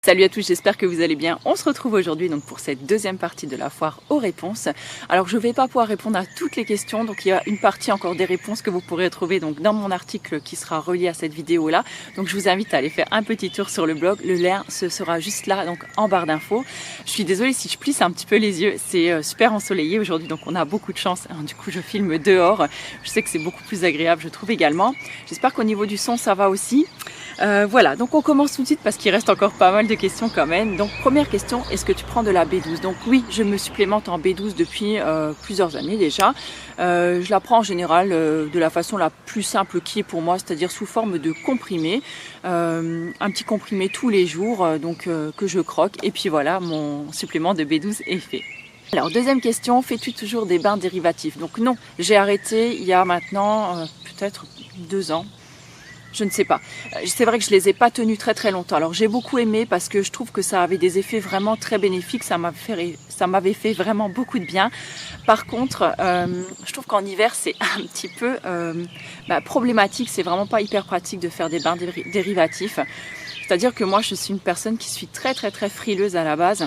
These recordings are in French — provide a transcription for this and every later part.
Salut à tous, j'espère que vous allez bien. On se retrouve aujourd'hui donc pour cette deuxième partie de la foire aux réponses. Alors je ne vais pas pouvoir répondre à toutes les questions, donc il y a une partie encore des réponses que vous pourrez trouver donc dans mon article qui sera relié à cette vidéo là. Donc je vous invite à aller faire un petit tour sur le blog, le lien ce sera juste là donc en barre d'infos. Je suis désolée si je plisse un petit peu les yeux, c'est super ensoleillé aujourd'hui donc on a beaucoup de chance. Alors, du coup je filme dehors, je sais que c'est beaucoup plus agréable je trouve également. J'espère qu'au niveau du son ça va aussi. Voilà, donc on commence tout de suite parce qu'il reste encore pas mal de questions quand même. Donc première question, est-ce que tu prends de la B12? Donc oui, je me supplémente en B12 depuis plusieurs années déjà. Je la prends en général de la façon la plus simple qui est pour moi, c'est-à-dire sous forme de comprimé. Un petit comprimé tous les jours que je croque et puis voilà, mon supplément de B12 est fait. Alors deuxième question, fais-tu toujours des bains dérivatifs? Donc non, j'ai arrêté il y a maintenant peut-être 2 ans. Je ne sais pas. C'est vrai que je les ai pas tenus très longtemps. Alors j'ai beaucoup aimé parce que je trouve que ça avait des effets vraiment très bénéfiques. Ça m'avait fait vraiment beaucoup de bien. Par contre, je trouve qu'en hiver c'est un petit peu problématique. C'est vraiment pas hyper pratique de faire des bains dérivatifs. C'est-à-dire que moi je suis une personne qui suis très frileuse à la base.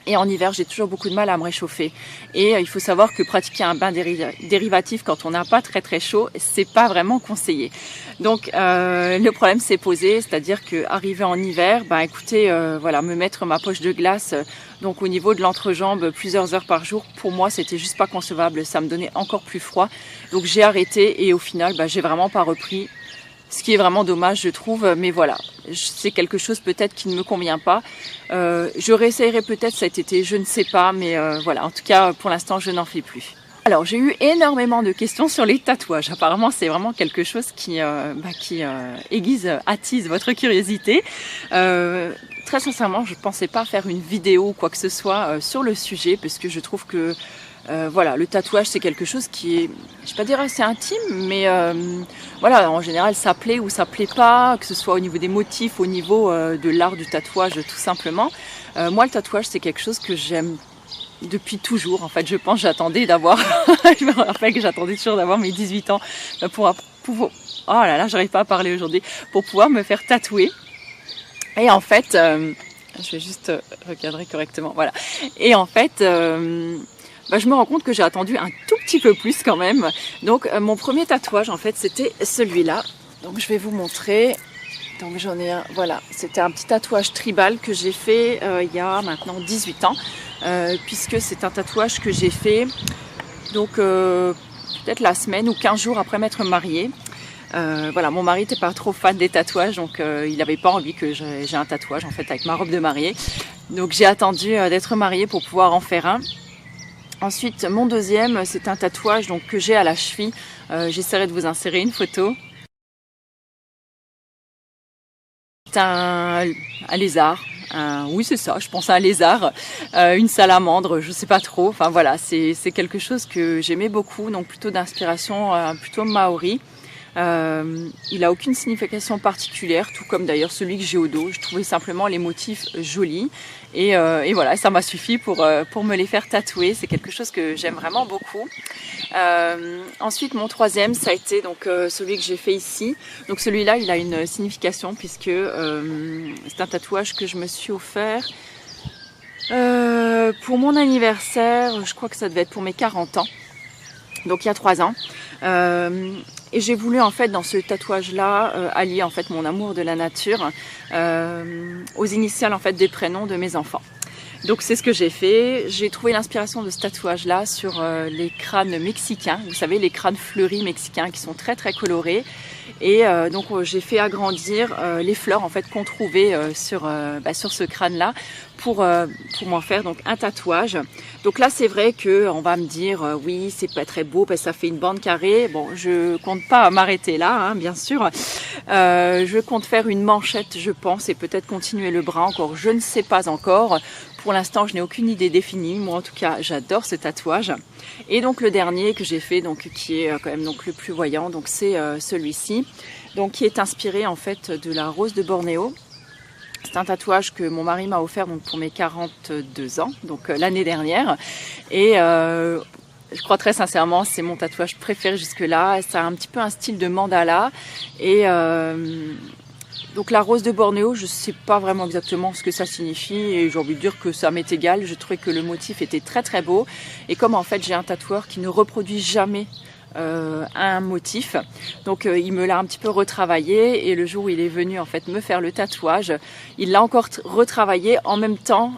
Et en hiver, j'ai toujours beaucoup de mal à me réchauffer. Et il faut savoir que pratiquer un bain dérivatif quand on n'a pas très chaud, c'est pas vraiment conseillé. Donc le problème s'est posé, c'est-à-dire que arrivé en hiver, voilà, me mettre ma poche de glace donc au niveau de l'entrejambe plusieurs heures par jour, pour moi c'était juste pas concevable. Ça me donnait encore plus froid. Donc j'ai arrêté et au final, j'ai vraiment pas repris. Ce qui est vraiment dommage, je trouve, mais voilà, c'est quelque chose peut-être qui ne me convient pas. Je réessayerai peut-être cet été, je ne sais pas, mais voilà, en tout cas, pour l'instant, je n'en fais plus. Alors, j'ai eu énormément de questions sur les tatouages. Apparemment, c'est vraiment quelque chose qui attise votre curiosité. Très sincèrement, je ne pensais pas faire une vidéo ou quoi que ce soit sur le sujet, parce que je trouve que voilà, le tatouage c'est quelque chose qui est, je vais pas dire assez intime, mais voilà, en général ça plaît ou ça plaît pas, que ce soit au niveau des motifs, au niveau de l'art du tatouage tout simplement. Moi le tatouage c'est quelque chose que j'aime depuis toujours. En fait, je pense j'attendais d'avoir, je me rappelle que j'attendais toujours d'avoir mes 18 ans pour pouvoir, oh là là, j'arrive pas à parler aujourd'hui, pour pouvoir me faire tatouer. Et en fait, je vais juste recadrer correctement, voilà. Et en fait, je me rends compte que j'ai attendu un tout petit peu plus quand même. Donc mon premier tatouage en fait c'était celui-là. Donc je vais vous montrer. Donc j'en ai un, voilà, c'était un petit tatouage tribal que j'ai fait il y a maintenant 18 ans. Puisque c'est un tatouage que j'ai fait donc peut-être la semaine ou 15 jours après m'être mariée. Voilà, mon mari n'était pas trop fan des tatouages, donc il n'avait pas envie que j'ai un tatouage en fait avec ma robe de mariée. Donc j'ai attendu d'être mariée pour pouvoir en faire un. Ensuite, mon deuxième, c'est un tatouage donc, que j'ai à la cheville. J'essaierai de vous insérer une photo. C'est un lézard. Oui, c'est ça, je pense à un lézard. Une salamandre, je sais pas trop. Enfin voilà, c'est quelque chose que j'aimais beaucoup, donc plutôt d'inspiration plutôt maori. Il a aucune signification particulière, tout comme d'ailleurs celui que j'ai au dos. Je trouvais simplement les motifs jolis et voilà, ça m'a suffi pour me les faire tatouer. C'est quelque chose que j'aime vraiment beaucoup. Ensuite, mon troisième, ça a été donc celui que j'ai fait ici. Donc celui-là, il a une signification puisque c'est un tatouage que je me suis offert pour mon anniversaire. Je crois que ça devait être pour mes 40 ans. Donc il y a 3 ans. Et j'ai voulu en fait dans ce tatouage-là allier en fait mon amour de la nature aux initiales en fait des prénoms de mes enfants. Donc c'est ce que j'ai fait. J'ai trouvé l'inspiration de ce tatouage-là sur les crânes mexicains. Vous savez, les crânes fleuris mexicains qui sont très colorés. Et donc j'ai fait agrandir les fleurs en fait qu'on trouvait sur ce crâne-là pour m'en faire donc un tatouage. Donc là c'est vrai que on va me dire oui c'est pas très beau parce que ça fait une bande carrée. Bon, je compte pas m'arrêter là, hein, bien sûr. Je compte faire une manchette, je pense, et peut-être continuer le bras encore. Je ne sais pas encore. Pour l'instant, je n'ai aucune idée définie. Moi, en tout cas, j'adore ce tatouage. Et donc, le dernier que j'ai fait, donc qui est quand même donc le plus voyant, donc c'est celui-ci, donc qui est inspiré en fait de la rose de Bornéo. C'est un tatouage que mon mari m'a offert donc pour mes 42 ans, donc l'année dernière. Et je crois très sincèrement, c'est mon tatouage préféré jusque-là. Ça a un petit peu un style de mandala et Donc la rose de Bornéo, je ne sais pas vraiment exactement ce que ça signifie et j'ai envie de dire que ça m'est égal. Je trouvais que le motif était très très beau et comme en fait j'ai un tatoueur qui ne reproduit jamais un motif, donc il me l'a un petit peu retravaillé et le jour où il est venu en fait me faire le tatouage, il l'a encore retravaillé en même temps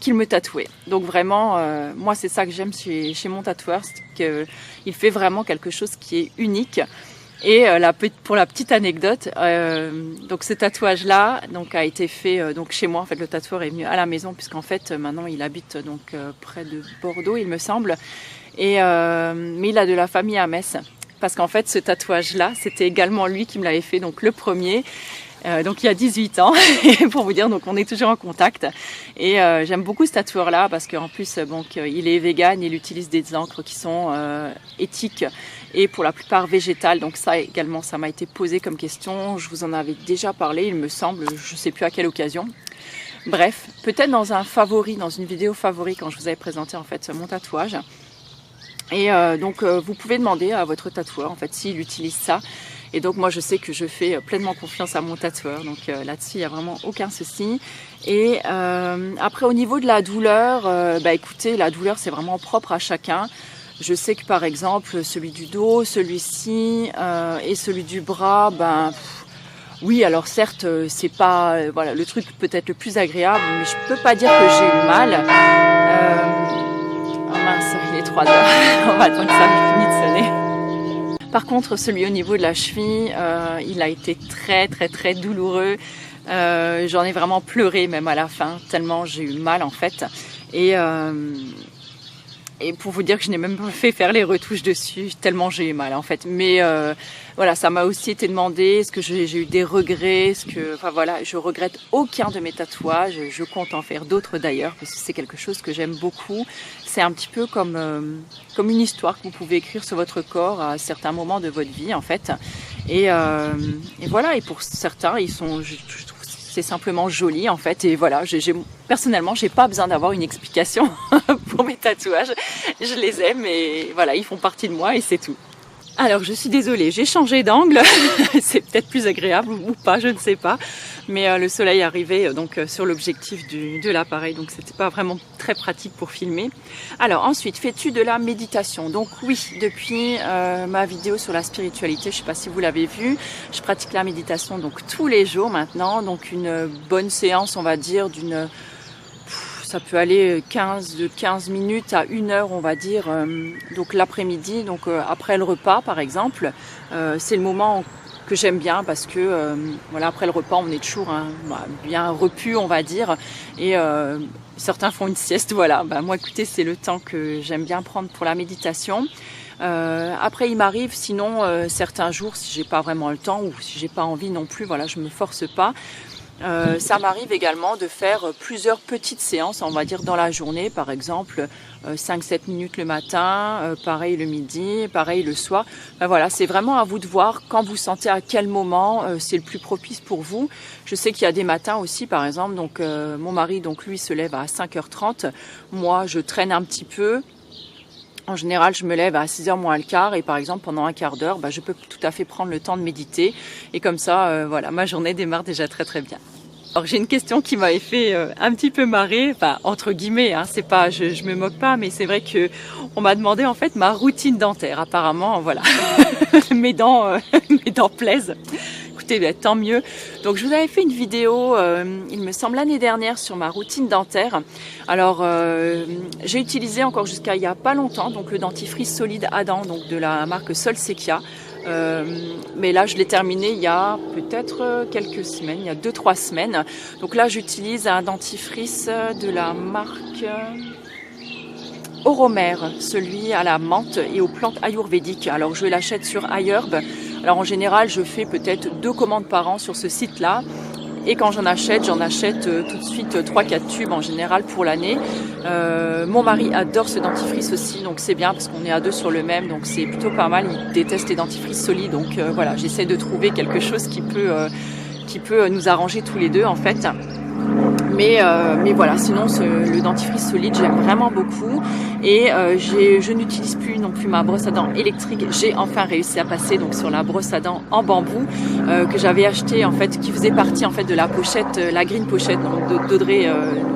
qu'il me tatouait. Donc vraiment, moi c'est ça que j'aime chez mon tatoueur, c'est qu'il fait vraiment quelque chose qui est unique. Et pour la petite anecdote, donc ce tatouage-là a été fait donc chez moi. En fait, le tatoueur est venu à la maison puisqu'en fait maintenant il habite donc près de Bordeaux, il me semble. Et mais il a de la famille à Metz parce qu'en fait ce tatouage-là, c'était également lui qui me l'avait fait, donc le premier. Donc il y a 18 ans, et pour vous dire, donc on est toujours en contact. Et j'aime beaucoup ce tatoueur-là parce qu'en plus, il est vegan, il utilise des encres qui sont éthiques et pour la plupart végétales. Donc ça également, ça m'a été posé comme question. Je vous en avais déjà parlé, il me semble, je ne sais plus à quelle occasion. Bref, peut-être dans une vidéo favori quand je vous avais présenté en fait mon tatouage. Et vous pouvez demander à votre tatoueur en fait s'il utilise ça. Et donc moi je sais que je fais pleinement confiance à mon tatoueur, donc là-dessus il n'y a vraiment aucun souci. Et après au niveau de la douleur, écoutez, la douleur c'est vraiment propre à chacun. Je sais que par exemple celui du dos, celui-ci et celui du bras, oui, alors certes c'est pas le truc peut-être le plus agréable, mais je peux pas dire que j'ai eu mal. Oh mince, il est 3 heures, on va attendre que ça finisse de sonner. Par contre, celui au niveau de la cheville, il a été très très très douloureux. J'en ai vraiment pleuré même à la fin, tellement j'ai eu mal en fait. Et pour vous dire que je n'ai même pas fait faire les retouches dessus, tellement j'ai eu mal en fait. Mais ça m'a aussi été demandé, est-ce que j'ai eu des regrets, je regrette aucun de mes tatouages. Je compte en faire d'autres d'ailleurs, parce que c'est quelque chose que j'aime beaucoup. C'est un petit peu comme une histoire que vous pouvez écrire sur votre corps à certains moments de votre vie en fait. Et pour certains, je trouve c'est simplement joli en fait. Et voilà, personnellement, j'ai pas besoin d'avoir une explication pour mes tatouages. Je les aime et voilà, ils font partie de moi et c'est tout. Alors je suis désolée, j'ai changé d'angle, c'est peut-être plus agréable ou pas, je ne sais pas, mais le soleil arrivait sur l'objectif de l'appareil, donc c'était pas vraiment très pratique pour filmer. Alors ensuite, fais-tu de la méditation? Donc oui, depuis ma vidéo sur la spiritualité, je sais pas si vous l'avez vu, je pratique la méditation donc tous les jours maintenant, donc une bonne séance on va dire ça peut aller de 15 minutes à 1 heure, on va dire, donc l'après-midi, après le repas par exemple. C'est le moment que j'aime bien parce que après le repas, on est toujours bien repu, on va dire. Et certains font une sieste, voilà. Moi, écoutez, c'est le temps que j'aime bien prendre pour la méditation. Après, il m'arrive, sinon, certains jours, si j'ai pas vraiment le temps ou si j'ai pas envie non plus, je me force pas. Ça m'arrive également de faire plusieurs petites séances, on va dire dans la journée, par exemple 5-7 minutes le matin, pareil le midi, pareil le soir. C'est vraiment à vous de voir quand vous sentez à quel moment c'est le plus propice pour vous. Je sais qu'il y a des matins aussi, par exemple, mon mari lui se lève à 5h30, moi je traîne un petit peu. En général, je me lève à 6h moins le quart et par exemple, pendant un quart d'heure, je peux tout à fait prendre le temps de méditer. Et comme ça, ma journée démarre déjà très très bien. Alors j'ai une question qui m'avait fait un petit peu marrer, entre guillemets, c'est pas, je me moque pas, mais c'est vrai que on m'a demandé en fait ma routine dentaire. Apparemment, mes dents plaisent. Écoutez, tant mieux. Donc je vous avais fait une vidéo, il me semble l'année dernière, sur ma routine dentaire. Alors j'ai utilisé encore jusqu'à il y a pas longtemps le dentifrice solide à dents, de la marque Solsekia. Mais là je l'ai terminé il y a peut-être quelques semaines, il y a 2-3 semaines. Donc là j'utilise un dentifrice de la marque Oromer, celui à la menthe et aux plantes ayurvédiques. Alors je l'achète sur iHerb. Alors en général je fais peut-être 2 commandes par an sur ce site là. Et quand j'en achète tout de suite 3-4 tubes en général pour l'année. Mon mari adore ce dentifrice aussi, donc c'est bien parce qu'on est à 2 sur le même, donc c'est plutôt pas mal. Il déteste les dentifrices solides, donc j'essaie de trouver quelque chose qui peut nous arranger tous les deux en fait. Mais voilà, sinon le dentifrice solide, j'aime vraiment beaucoup. Et je n'utilise plus non plus ma brosse à dents électrique. J'ai enfin réussi à passer donc sur la brosse à dents en bambou que j'avais acheté en fait, qui faisait partie en fait de la pochette, la Green Pochette d'Audrey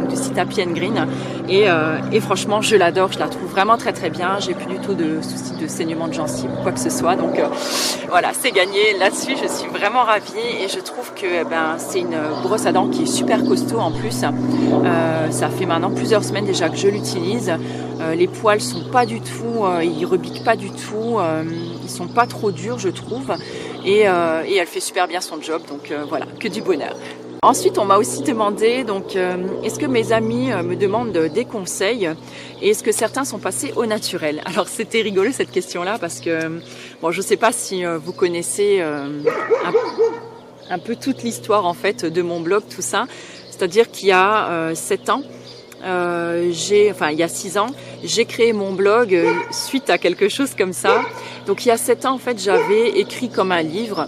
du site Happy and Green. Et franchement, je l'adore, je la trouve vraiment très très bien. J'ai plus du tout de soucis de saignement de gencives ou quoi que ce soit. Donc voilà, c'est gagné. Là-dessus, je suis vraiment ravie et je trouve que c'est une brosse à dents qui est super costaud en plus. Ça fait maintenant plusieurs semaines déjà que je l'utilise. Les poils sont pas du tout, ils rebiquent pas du tout, ils sont pas trop durs je trouve, et elle fait super bien son job, donc voilà, que du bonheur. Ensuite, on m'a aussi demandé, donc, est-ce que mes amis me demandent des conseils et est-ce que certains sont passés au naturel? Alors, c'était rigolo cette question-là parce que, bon, je sais pas si vous connaissez un peu toute l'histoire en fait de mon blog, tout ça. C'est-à-dire qu'il y a 7 ans, il y a 6 ans, j'ai créé mon blog suite à quelque chose comme ça. Donc il y a 7 ans, en fait, j'avais écrit comme un livre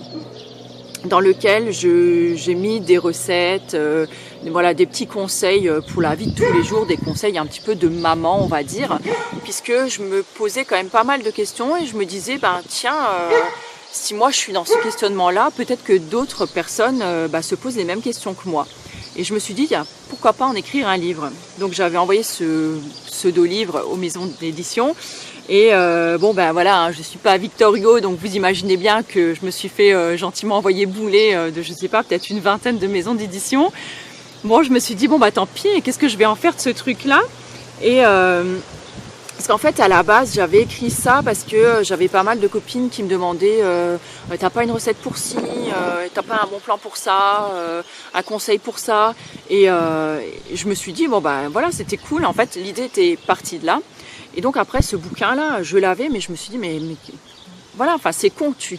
dans lequel j'ai mis des recettes, voilà, des petits conseils pour la vie de tous les jours, des conseils un petit peu de maman, on va dire, puisque je me posais quand même pas mal de questions et je me disais, tiens, si moi je suis dans ce questionnement-là, peut-être que d'autres personnes se posent les mêmes questions que moi. Et je me suis dit, pourquoi pas en écrire un livre? Donc j'avais envoyé ce pseudo-livre aux maisons d'édition. Et voilà, je suis pas Victor Hugo, donc vous imaginez bien que je me suis fait gentiment envoyer bouler de, je sais pas, peut-être une vingtaine de maisons d'édition. Bon, je me suis dit, tant pis, qu'est-ce que je vais en faire de ce truc-là? Et parce qu'en fait, à la base, j'avais écrit ça parce que j'avais pas mal de copines qui me demandaient t'as pas une recette pour ci, t'as pas un bon plan pour ça, un conseil pour ça. Et je me suis dit, voilà, c'était cool. En fait, l'idée était partie de là. Et donc après, ce bouquin-là, je l'avais, mais je me suis dit, mais voilà, enfin, c'est con, tu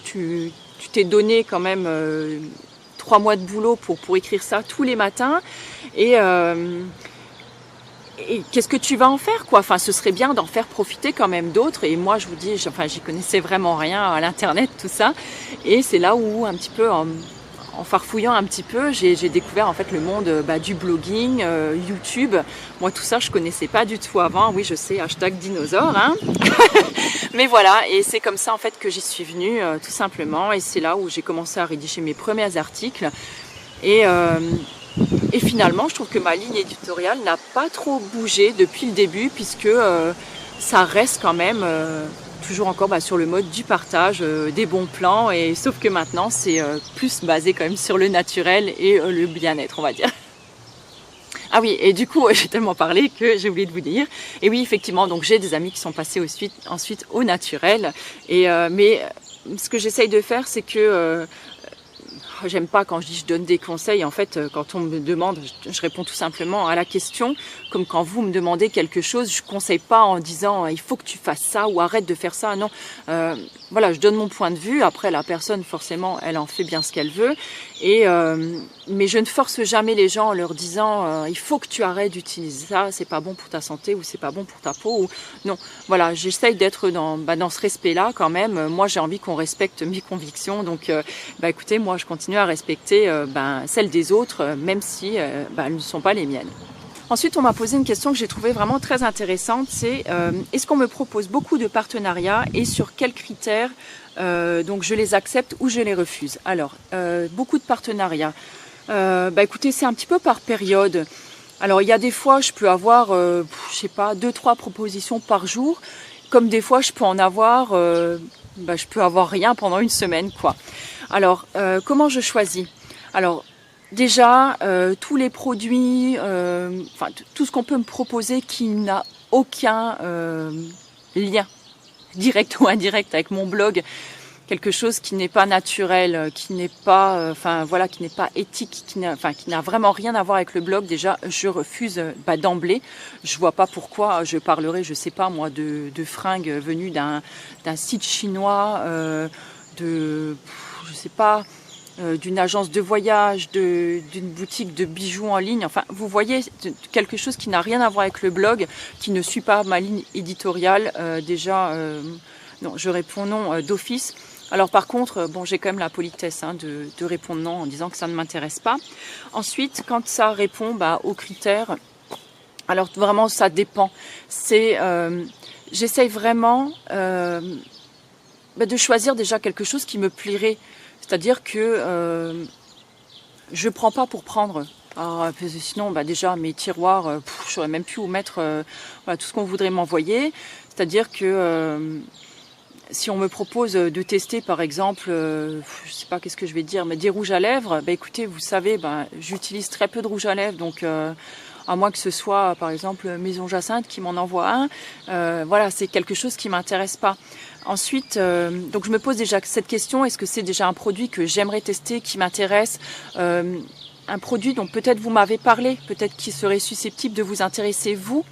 t'es donné quand même 3 mois de boulot pour écrire ça tous les matins. Et qu'est-ce que tu vas en faire, quoi? Enfin, ce serait bien d'en faire profiter quand même d'autres. Et moi, je vous dis, j'y connaissais vraiment rien à l'internet, tout ça. Et c'est là où, un petit peu, en farfouillant un petit peu, j'ai découvert en fait le monde du blogging, YouTube. Moi, tout ça, je connaissais pas du tout avant. Oui, je sais, #dinosaure, hein. Mais voilà, et c'est comme ça en fait que j'y suis venue, tout simplement. Et c'est là où j'ai commencé à rédiger mes premiers articles. Et finalement, je trouve que ma ligne éditoriale n'a pas trop bougé depuis le début, puisque ça reste quand même toujours encore sur le mode du partage, des bons plans, et sauf que maintenant, c'est plus basé quand même sur le naturel et le bien-être, on va dire. Ah oui, et du coup, j'ai tellement parlé que j'ai oublié de vous dire. Et oui, effectivement, donc j'ai des amis qui sont passés ensuite au naturel. Mais ce que j'essaye de faire, c'est que j'aime pas quand je dis je donne des conseils. En fait, quand on me demande, je réponds tout simplement à la question. Comme quand vous me demandez quelque chose, je conseille pas en disant il faut que tu fasses ça ou arrête de faire ça. Non, voilà, je donne mon point de vue. Après, la personne, forcément, elle en fait bien ce qu'elle veut. Mais je ne force jamais les gens en leur disant il faut que tu arrêtes d'utiliser ça, c'est pas bon pour ta santé ou c'est pas bon pour ta peau. Non, voilà, j'essaye d'être dans ce respect-là quand même. Moi, j'ai envie qu'on respecte mes convictions. Donc, écoutez, moi, je continue à respecter celles des autres, même si elles ne sont pas les miennes. Ensuite, on m'a posé une question que j'ai trouvée vraiment très intéressante, c'est est-ce qu'on me propose beaucoup de partenariats et sur quels critères donc je les accepte ou je les refuse? Alors, beaucoup de partenariats. Écoutez, c'est un petit peu par période. Alors, il y a des fois, je peux avoir, 2-3 propositions par jour, comme des fois, je peux en avoir, je peux avoir rien pendant une semaine, quoi. Alors, comment je choisis? Alors, déjà, tous les produits, tout ce qu'on peut me proposer qui n'a aucun lien direct ou indirect avec mon blog, quelque chose qui n'est pas naturel, qui n'est pas, qui n'est pas éthique, qui n'a vraiment rien à voir avec le blog, déjà, je refuse d'emblée. Je vois pas pourquoi je parlerai, je sais pas moi, de fringues venues d'un site chinois, d'une agence de voyage, d'une boutique de bijoux en ligne. Enfin, vous voyez, quelque chose qui n'a rien à voir avec le blog, qui ne suit pas ma ligne éditoriale. Non, je réponds non d'office. Alors par contre, bon, j'ai quand même la politesse hein, de répondre non en disant que ça ne m'intéresse pas. Ensuite, quand ça répond aux critères, alors vraiment ça dépend. C'est j'essaye vraiment de choisir déjà quelque chose qui me plairait. C'est-à-dire que je prends pas pour prendre. Alors, sinon, déjà, mes tiroirs, je saurais même plus où mettre voilà, tout ce qu'on voudrait m'envoyer. C'est-à-dire que si on me propose de tester, par exemple, je sais pas qu'est-ce que je vais dire, mais des rouges à lèvres, écoutez, vous savez, j'utilise très peu de rouges à lèvres, donc à moins que ce soit, par exemple, Maison Jacinthe qui m'en envoie un, voilà, c'est quelque chose qui m'intéresse pas. Ensuite, donc je me pose déjà cette question, est-ce que c'est déjà un produit que j'aimerais tester, qui m'intéresse, un produit dont peut-être vous m'avez parlé, peut-être qui serait susceptible de vous intéresser vous,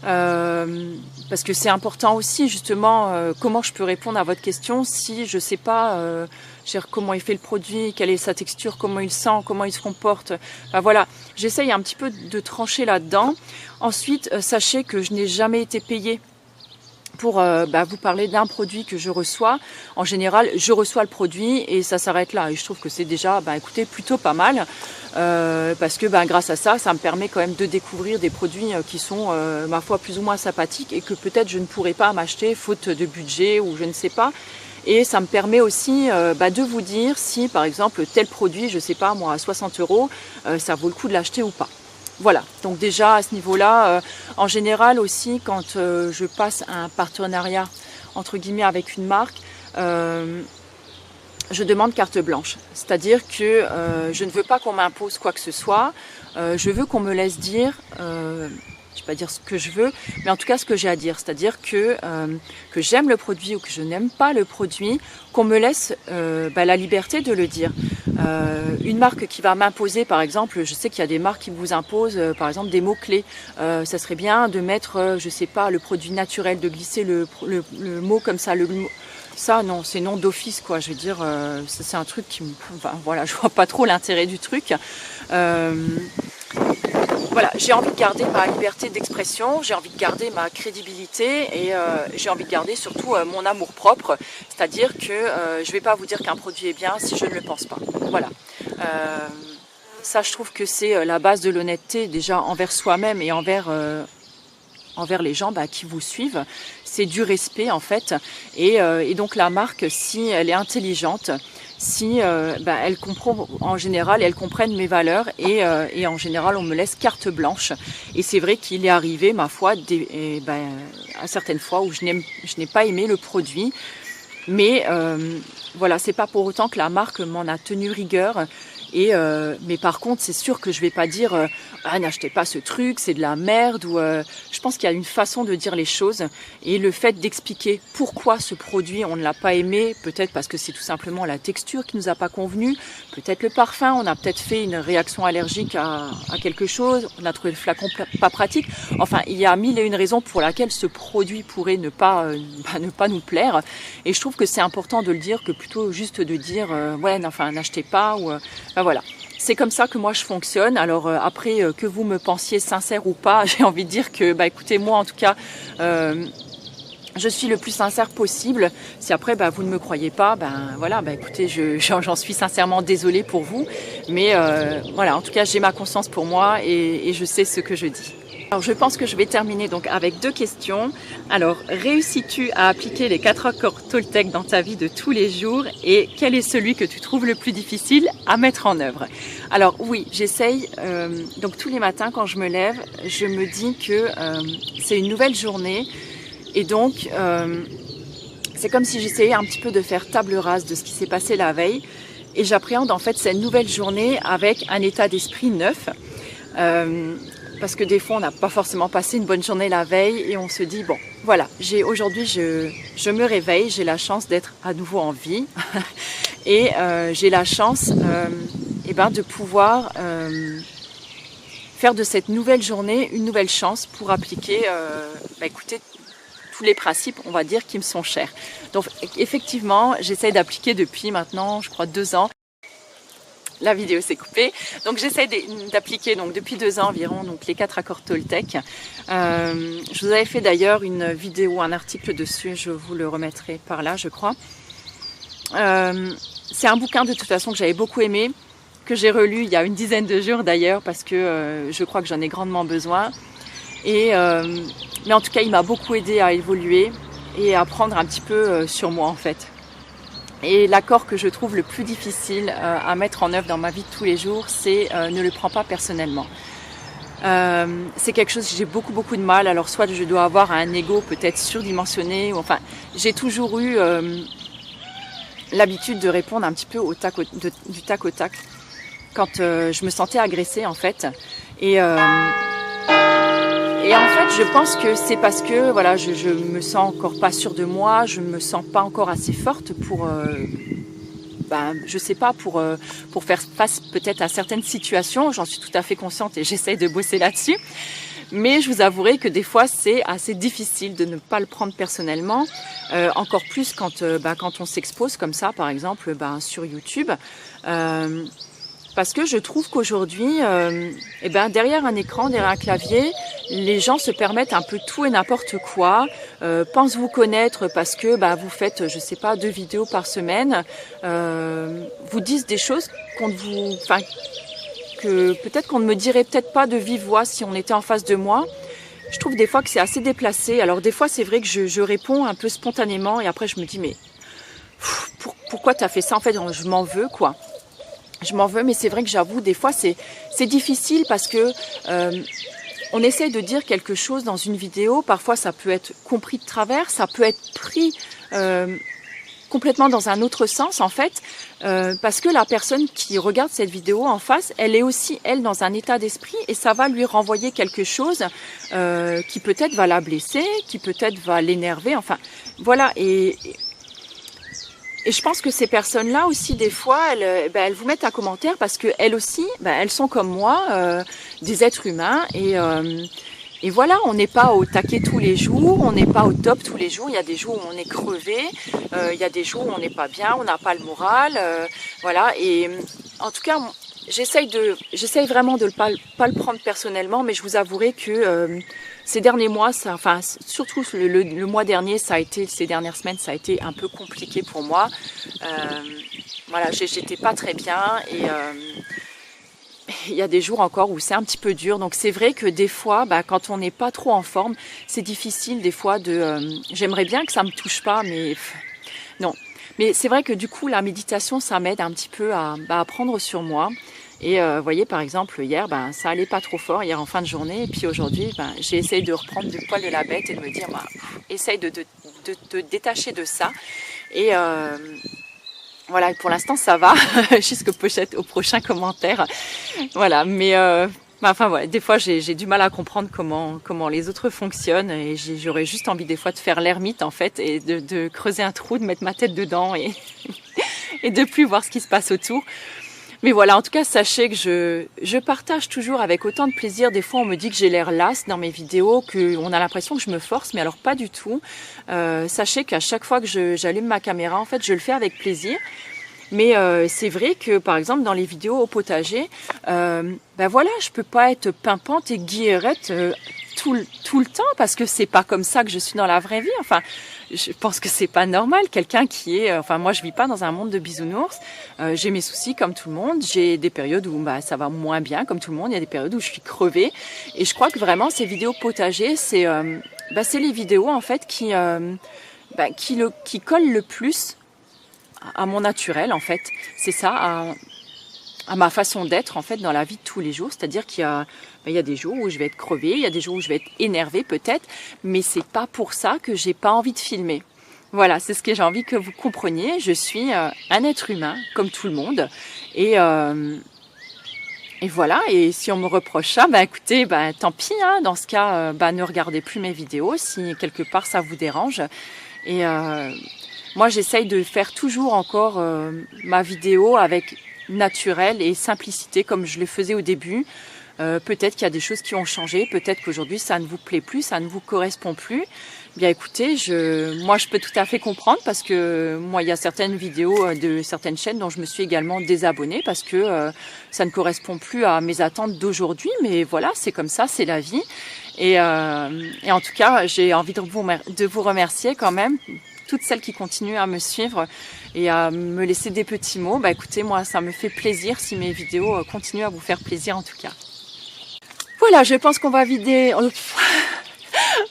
parce que c'est important aussi justement comment je peux répondre à votre question si je sais pas comment il fait le produit, quelle est sa texture, comment il sent, comment il se comporte. Voilà, j'essaye un petit peu de trancher là-dedans. Ensuite, sachez que je n'ai jamais été payée pour vous parler d'un produit que je reçois. En général, je reçois le produit et ça s'arrête là. Et je trouve que c'est déjà, écoutez, plutôt pas mal. Parce que grâce à ça, ça me permet quand même de découvrir des produits qui sont, ma foi, plus ou moins sympathiques et que peut-être je ne pourrais pas m'acheter faute de budget ou je ne sais pas. Et ça me permet aussi de vous dire si, par exemple, tel produit, je sais pas, moi, à 60 €, ça vaut le coup de l'acheter ou pas. Voilà, donc déjà à ce niveau-là, en général aussi quand je passe un partenariat entre guillemets avec une marque, je demande carte blanche. C'est-à-dire que je ne veux pas qu'on m'impose quoi que ce soit, je veux qu'on me laisse dire, je ne vais pas dire ce que je veux, mais en tout cas ce que j'ai à dire. C'est-à-dire que j'aime le produit ou que je n'aime pas le produit, qu'on me laisse la liberté de le dire. Une marque qui va m'imposer, par exemple, je sais qu'il y a des marques qui vous imposent, par exemple, des mots-clés. Ça serait bien de mettre, je sais pas, le produit naturel, de glisser le mot comme ça. Ça, non, c'est non d'office, quoi. Je veux dire, c'est un truc qui me... voilà, je vois pas trop l'intérêt du truc. Voilà, j'ai envie de garder ma liberté d'expression, j'ai envie de garder ma crédibilité et j'ai envie de garder surtout mon amour-propre. C'est-à-dire que je ne vais pas vous dire qu'un produit est bien si je ne le pense pas. Voilà. Ça, je trouve que c'est la base de l'honnêteté déjà envers soi-même et envers les gens qui vous suivent. C'est du respect en fait. Et donc la marque, si elle est intelligente, si elle comprend en général, elles comprennent mes valeurs et en général on me laisse carte blanche. Et c'est vrai qu'il est arrivé, ma foi, à certaines fois où je n'ai pas aimé le produit, mais voilà, c'est pas pour autant que la marque m'en a tenu rigueur. Mais par contre, c'est sûr que je vais pas dire n'achetez pas ce truc, c'est de la merde. Ou je pense qu'il y a une façon de dire les choses et le fait d'expliquer pourquoi ce produit on ne l'a pas aimé, peut-être parce que c'est tout simplement la texture qui nous a pas convenu, peut-être le parfum, on a peut-être fait une réaction allergique à quelque chose, on a trouvé le flacon pas pratique. Enfin, il y a mille et une raisons pour laquelle ce produit pourrait ne pas nous plaire. Et je trouve que c'est important de le dire que plutôt juste de dire n'achetez pas ou voilà, c'est comme ça que moi je fonctionne. Alors après que vous me pensiez sincère ou pas, j'ai envie de dire que écoutez, moi en tout cas je suis le plus sincère possible. Si après vous ne me croyez pas, écoutez, j'en suis sincèrement désolée pour vous, mais voilà, en tout cas j'ai ma conscience pour moi et je sais ce que je dis. Alors je pense que je vais terminer donc avec 2 questions. Alors, réussis-tu à appliquer les 4 accords Toltec dans ta vie de tous les jours et quel est celui que tu trouves le plus difficile à mettre en œuvre? Alors oui, j'essaye, donc tous les matins quand je me lève, je me dis que c'est une nouvelle journée et donc c'est comme si j'essayais un petit peu de faire table rase de ce qui s'est passé la veille et j'appréhende en fait cette nouvelle journée avec un état d'esprit neuf. Parce que des fois, on n'a pas forcément passé une bonne journée la veille et on se dit, bon, voilà, aujourd'hui, je me réveille, j'ai la chance d'être à nouveau en vie et j'ai la chance de pouvoir faire de cette nouvelle journée une nouvelle chance pour appliquer, écoutez, tous les principes, on va dire, qui me sont chers. Donc, effectivement, j'essaie d'appliquer depuis maintenant, je crois, 2 ans. La vidéo s'est coupée. Donc j'essaie d'appliquer depuis 2 ans environ les 4 accords Toltec. Je vous avais fait d'ailleurs une vidéo, un article dessus, je vous le remettrai par là je crois. C'est un bouquin de toute façon que j'avais beaucoup aimé, que j'ai relu il y a une dizaine de jours d'ailleurs, parce que je crois que j'en ai grandement besoin. Mais en tout cas, il m'a beaucoup aidé à évoluer et à prendre un petit peu sur moi en fait. Et l'accord que je trouve le plus difficile à mettre en œuvre dans ma vie de tous les jours, c'est ne le prends pas personnellement. C'est quelque chose que j'ai beaucoup de mal. Alors soit je dois avoir un ego peut-être surdimensionné, ou enfin j'ai toujours eu l'habitude de répondre un petit peu du tac au tac quand je me sentais agressée en fait. Et en fait, je pense que c'est parce que voilà, je me sens encore pas sûre de moi, je me sens pas encore assez forte pour, je sais pas, pour faire face peut-être à certaines situations. J'en suis tout à fait consciente et j'essaye de bosser là-dessus. Mais je vous avouerai que des fois, c'est assez difficile de ne pas le prendre personnellement, encore plus quand on s'expose comme ça, par exemple, sur YouTube. Parce que je trouve qu'aujourd'hui, derrière un écran, derrière un clavier, les gens se permettent un peu tout et n'importe quoi, pensent vous connaître parce que vous faites, je sais pas, 2 vidéos par semaine, vous disent des choses que peut-être qu'on ne me dirait peut-être pas de vive voix si on était en face de moi. Je trouve des fois que c'est assez déplacé. Alors des fois, c'est vrai que je réponds un peu spontanément et après je me dis mais pourquoi t'as fait ça? En fait, je m'en veux quoi. Je m'en veux, mais c'est vrai que j'avoue, des fois, c'est difficile parce que on essaye de dire quelque chose dans une vidéo. Parfois, ça peut être compris de travers, ça peut être pris complètement dans un autre sens, en fait, parce que la personne qui regarde cette vidéo en face, elle est aussi, elle, dans un état d'esprit et ça va lui renvoyer quelque chose qui peut-être va la blesser, qui peut-être va l'énerver, enfin, voilà, et je pense que ces personnes-là aussi, des fois, elles vous mettent un commentaire parce que elles aussi, elles sont comme moi, des êtres humains. Et voilà, on n'est pas au taquet tous les jours, on n'est pas au top tous les jours. Il y a des jours où on est crevé, il y a des jours où on n'est pas bien, on n'a pas le moral. Voilà. Et en tout cas, j'essaye vraiment de pas le prendre personnellement, mais je vous avouerai que ces derniers mois, surtout le mois dernier, ces dernières semaines, ça a été un peu compliqué pour moi. Voilà, j'étais pas très bien et il y a des jours encore où c'est un petit peu dur. Donc c'est vrai que des fois, quand on n'est pas trop en forme, c'est difficile des fois j'aimerais bien que ça me touche pas, mais non. Mais c'est vrai que du coup, la méditation, ça m'aide un petit peu à prendre sur moi. Et vous voyez, par exemple, hier, ça allait pas trop fort, hier en fin de journée. Et puis aujourd'hui, j'ai essayé de reprendre du poil de la bête et de me dire, essaye de te détacher de ça. Et voilà, pour l'instant, ça va, au prochain commentaire. Voilà, mais voilà, des fois, j'ai du mal à comprendre comment les autres fonctionnent. Et j'aurais juste envie des fois de faire l'ermite, en fait, et de creuser un trou, de mettre ma tête dedans et, et de plus voir ce qui se passe autour. Mais voilà, en tout cas, sachez que je partage toujours avec autant de plaisir. Des fois, on me dit que j'ai l'air lasse dans mes vidéos, qu'on a l'impression que je me force, mais alors pas du tout. Sachez qu'à chaque fois que j'allume ma caméra, en fait, je le fais avec plaisir. Mais c'est vrai que, par exemple, dans les vidéos au potager, voilà, je peux pas être pimpante et guillerette tout le temps parce que c'est pas comme ça que je suis dans la vraie vie. Enfin, je pense que c'est pas normal. Quelqu'un qui est, moi, je vis pas dans un monde de bisounours. J'ai mes soucis comme tout le monde. J'ai des périodes où ça va moins bien comme tout le monde. Il y a des périodes où je suis crevée. Et je crois que vraiment ces vidéos potager, c'est les vidéos en fait qui collent le plus à mon naturel en fait. C'est ça, à ma façon d'être en fait dans la vie de tous les jours. C'est-à-dire qu'il y a des jours où je vais être crevée, il y a des jours où je vais être énervée peut-être, mais c'est pas pour ça que j'ai pas envie de filmer. Voilà, c'est ce que j'ai envie que vous compreniez. Je suis un être humain comme tout le monde et voilà. Et si on me reproche ça, écoutez, tant pis. Hein, dans ce cas, ne regardez plus mes vidéos si quelque part ça vous dérange. Et moi, j'essaye de faire toujours encore ma vidéo avec naturel et simplicité comme je le faisais au début. Peut-être qu'il y a des choses qui ont changé, peut-être qu'aujourd'hui ça ne vous plaît plus, ça ne vous correspond plus. Bien écoutez, moi je peux tout à fait comprendre parce que moi il y a certaines vidéos de certaines chaînes dont je me suis également désabonnée parce que ça ne correspond plus à mes attentes d'aujourd'hui. Mais voilà, c'est comme ça, c'est la vie. Et en tout cas, j'ai envie de vous remercier quand même toutes celles qui continuent à me suivre et à me laisser des petits mots. Bah écoutez, moi ça me fait plaisir si mes vidéos continuent à vous faire plaisir en tout cas. Voilà, je pense qu'on va vider...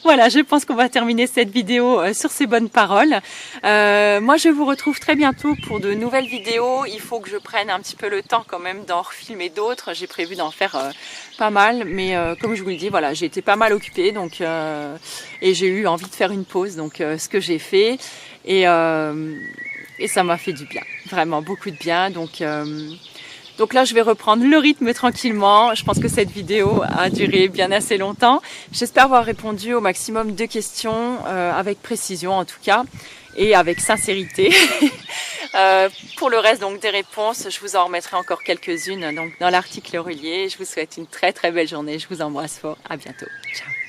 Voilà, je pense qu'on va terminer cette vidéo sur ces bonnes paroles. Moi, je vous retrouve très bientôt pour de nouvelles vidéos. Il faut que je prenne un petit peu le temps quand même d'en refilmer d'autres. J'ai prévu d'en faire pas mal, mais comme je vous le dis, voilà, j'ai été pas mal occupée donc et j'ai eu envie de faire une pause. Donc, ce que j'ai fait et ça m'a fait du bien, vraiment beaucoup de bien. Donc là, je vais reprendre le rythme tranquillement. Je pense que cette vidéo a duré bien assez longtemps. J'espère avoir répondu au maximum de questions, avec précision en tout cas, et avec sincérité. Pour le reste donc des réponses, je vous en remettrai encore quelques-unes donc dans l'article relié. Je vous souhaite une très très belle journée. Je vous embrasse fort. À bientôt. Ciao.